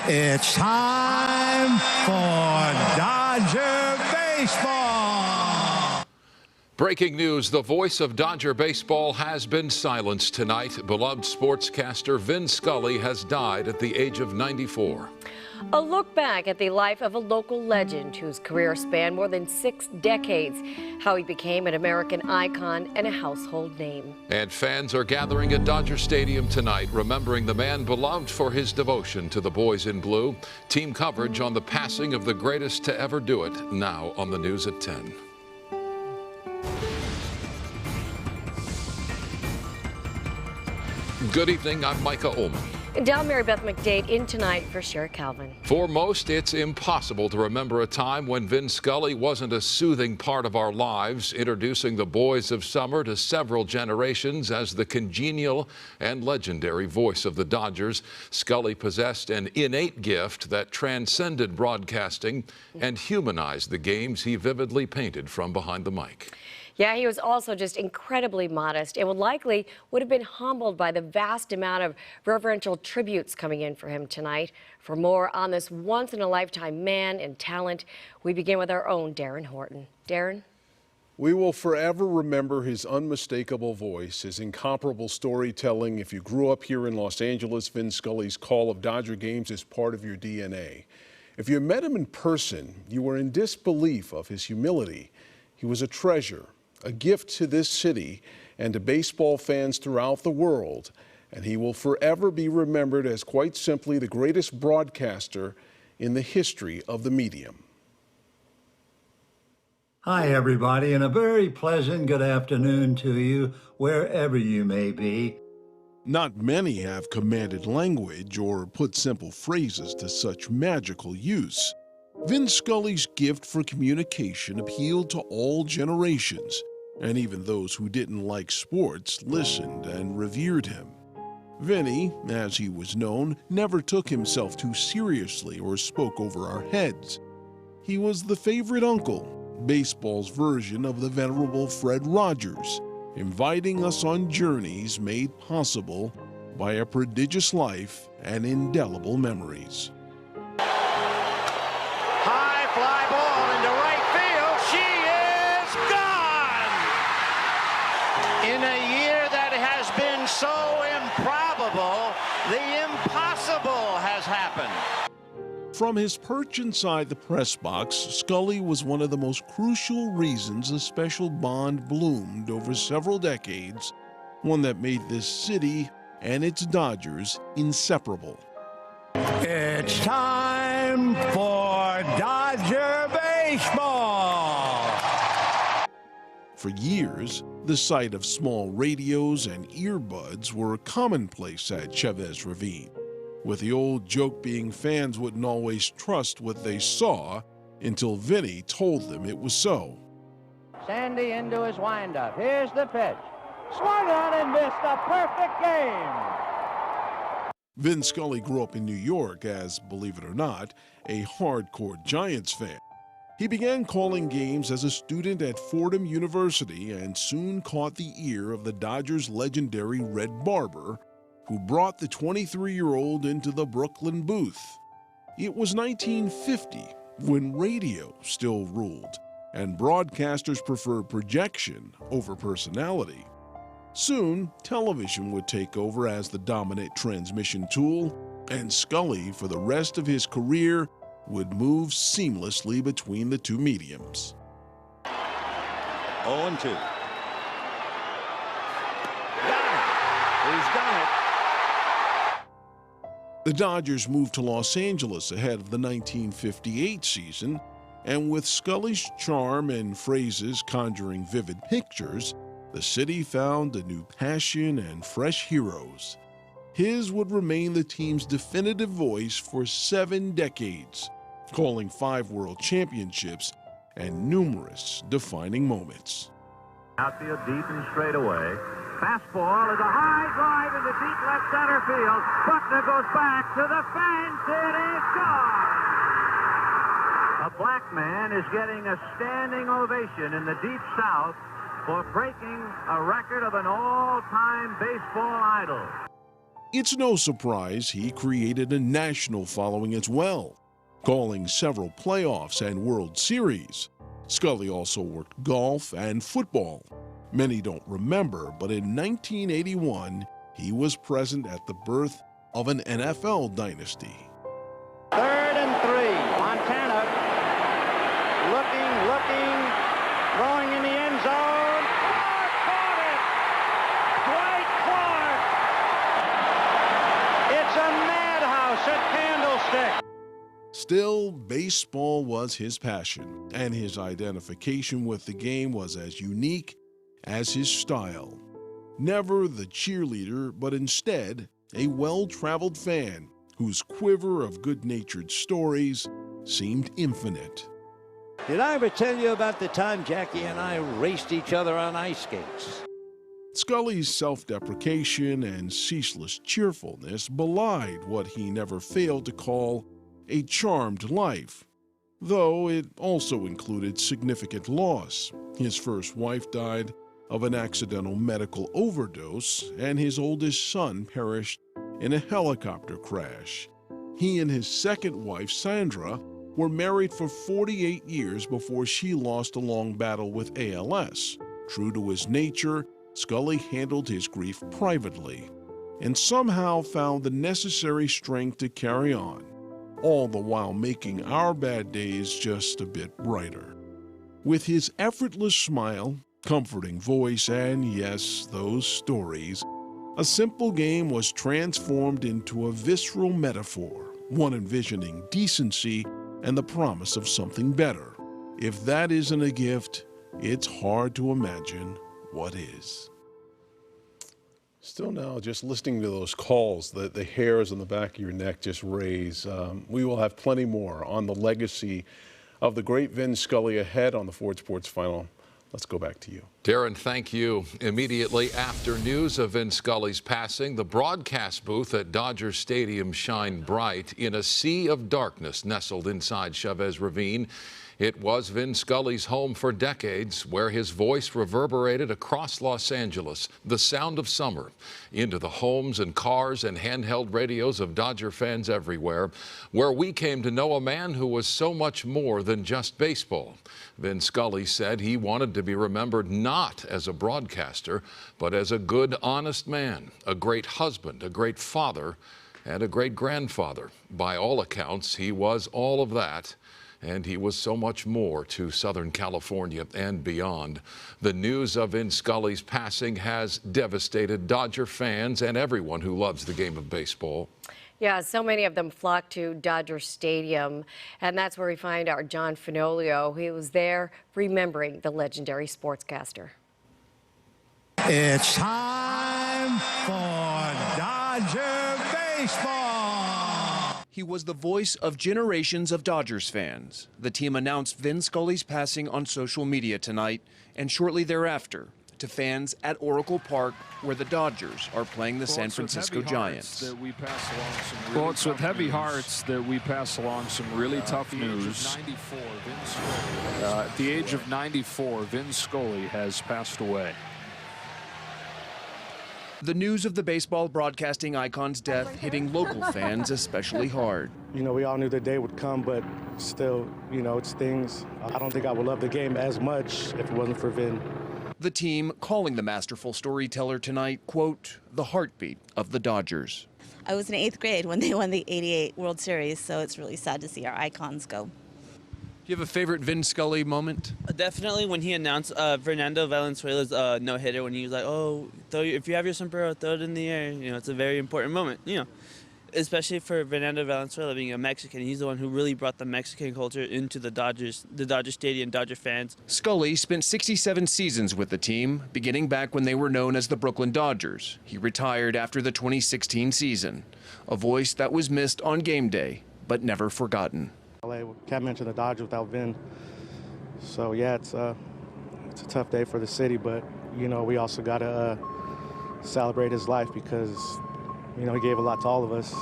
It's time for Dodger Baseball. Breaking news, the voice of Dodger baseball has been silenced tonight. Beloved sportscaster Vin Scully has died at the age of 94. A look back at the life of a local legend whose career spanned more than 6 decades, how he became an American icon and a household name. And fans are gathering at Dodger Stadium tonight, remembering the man beloved for his devotion to the boys in blue. Team coverage on the passing of the greatest to ever do it, now on the news at 10. Good evening, I'm Micah Ullman. Down Mary Beth McDade in tonight for Cher Calvin. For most, it's impossible to remember a time when Vin Scully wasn't a soothing part of our lives, introducing the boys of summer to several generations as the congenial and legendary voice of the Dodgers. Scully possessed an innate gift that transcended broadcasting and humanized the games he vividly painted from behind the mic. Yeah, he was also just incredibly modest and would have been humbled by the vast amount of reverential tributes coming in for him tonight. For more on this once-in-a-lifetime man and talent, we begin with our own Darren Horton. Darren? We will forever remember his unmistakable voice, his incomparable storytelling. If you grew up here in Los Angeles, Vin Scully's call of Dodger games is part of your DNA. If you met him in person, you were in disbelief of his humility. He was a treasure, a gift to this city and to baseball fans throughout the world, and he will forever be remembered as quite simply the greatest broadcaster in the history of the medium. Hi, everybody, and a very pleasant good afternoon to you, wherever you may be. Not many have commanded language or put simple phrases to such magical use. Vin Scully's gift for communication appealed to all generations, and even those who didn't like sports listened and revered him. Vinny, as he was known, never took himself too seriously or spoke over our heads. He was the favorite uncle, baseball's version of the venerable Fred Rogers, inviting us on journeys made possible by a prodigious life and indelible memories. High fly ball into right field. She is gone! In a year that has been so improbable, the impossible has happened. From his perch inside the press box, Scully was one of the most crucial reasons a special bond bloomed over several decades, one that made this city and its Dodgers inseparable. It's time for Dodger Baseball. For years, the sight of small radios and earbuds were commonplace at Chavez Ravine, with the old joke being fans wouldn't always trust what they saw until Vinny told them it was so. Sandy into his windup. Here's the pitch. Swung on and missed a perfect game. Vin Scully grew up in New York as, believe it or not, a hardcore Giants fan. He began calling games as a student at Fordham University and soon caught the ear of the Dodgers' legendary Red Barber, who brought the 23-year-old into the Brooklyn booth. It was 1950, when radio still ruled, and broadcasters preferred projection over personality. Soon, television would take over as the dominant transmission tool, and Scully, for the rest of his career, would move seamlessly between the two mediums. 0-2. Got it. He's done it. The Dodgers moved to Los Angeles ahead of the 1958 season, and with Scully's charm and phrases conjuring vivid pictures, the city found a new passion and fresh heroes. His would remain the team's definitive voice for 7 decades, calling 5 world championships and numerous defining moments. Outfield deep and straight away. Fastball is a high drive into deep left center field. Buckner goes back to the fence. It is gone. A black man is getting a standing ovation in the Deep South for breaking a record of an all-time baseball idol. It's no surprise he created a national following as well, calling several playoffs and World Series. Scully also worked golf and football. Many don't remember, but in 1981, he was present at the birth of an NFL dynasty. 3rd and 3. Montana looking, throwing in the end zone. Clark caught it! Dwight Clark! It's a madhouse at Candlestick. Still, baseball was his passion, and his identification with the game was as unique as his style. Never the cheerleader, but instead a well-traveled fan whose quiver of good-natured stories seemed infinite. Did I ever tell you about the time Jackie and I raced each other on ice skates? Scully's self-deprecation and ceaseless cheerfulness belied what he never failed to call a charmed life, though it also included significant loss. His first wife died of an accidental medical overdose, and his oldest son perished in a helicopter crash. He and his second wife, Sandra, were married for 48 years before she lost a long battle with ALS. True to his nature, Scully handled his grief privately and somehow found the necessary strength to carry on, all the while making our bad days just a bit brighter. With his effortless smile, comforting voice, and yes, those stories, a simple game was transformed into a visceral metaphor, one envisioning decency and the promise of something better. If that isn't a gift, it's hard to imagine what is. Still now, just listening to those calls, the hairs on the back of your neck just raise. We will have plenty more on the legacy of the great Vin Scully ahead on the Ford Sports Final. Let's go back to you. Darren, thank you. Immediately after news of Vin Scully's passing, the broadcast booth at Dodger Stadium shined bright in a sea of darkness nestled inside Chavez Ravine. It was Vin Scully's home for decades, where his voice reverberated across Los Angeles, the sound of summer, into the homes and cars and handheld radios of Dodger fans everywhere, where we came to know a man who was so much more than just baseball. Vin Scully said he wanted to be remembered not as a broadcaster, but as a good, honest man, a great husband, a great father, and a great grandfather. By all accounts, he was all of that. And he was so much more to Southern California and beyond. The news of Vin Scully's passing has devastated Dodger fans and everyone who loves the game of baseball. Yeah, so many of them flocked to Dodger Stadium, and that's where we find our John Fenolio. He was there remembering the legendary sportscaster. It's time for Dodger Baseball. He was the voice of generations of Dodgers fans. The team announced Vin Scully's passing on social media tonight, and shortly thereafter to fans at Oracle Park, where the Dodgers are playing the San Francisco Giants. Well, it's with heavy hearts that we pass along some really tough news. At the age of 94, Vin Scully has passed away. The news of the baseball broadcasting icon's death hitting local fans especially hard. You know, we all knew the day would come, but still, you know, it stings. I don't think I would love the game as much if it wasn't for Vin. The team calling the masterful storyteller tonight, quote, the heartbeat of the Dodgers. I was in 8th grade when they won the '88 World Series, so it's really sad to see our icons go. Do you have a favorite Vin Scully moment? Definitely when he announced Fernando Valenzuela's no-hitter, when he was like, oh, if you have your sombrero, throw it in the air. You know, it's a very important moment, you know, especially for Fernando Valenzuela being a Mexican. He's the one who really brought the Mexican culture into the Dodger Stadium, Dodger fans. Scully spent 67 seasons with the team, beginning back when they were known as the Brooklyn Dodgers. He retired after the 2016 season, a voice that was missed on game day, but never forgotten. Can't mention the Dodgers without Vin. So yeah, it's a tough day for the city, but you know, we also got to celebrate his life because, you know, he gave a lot to all of us.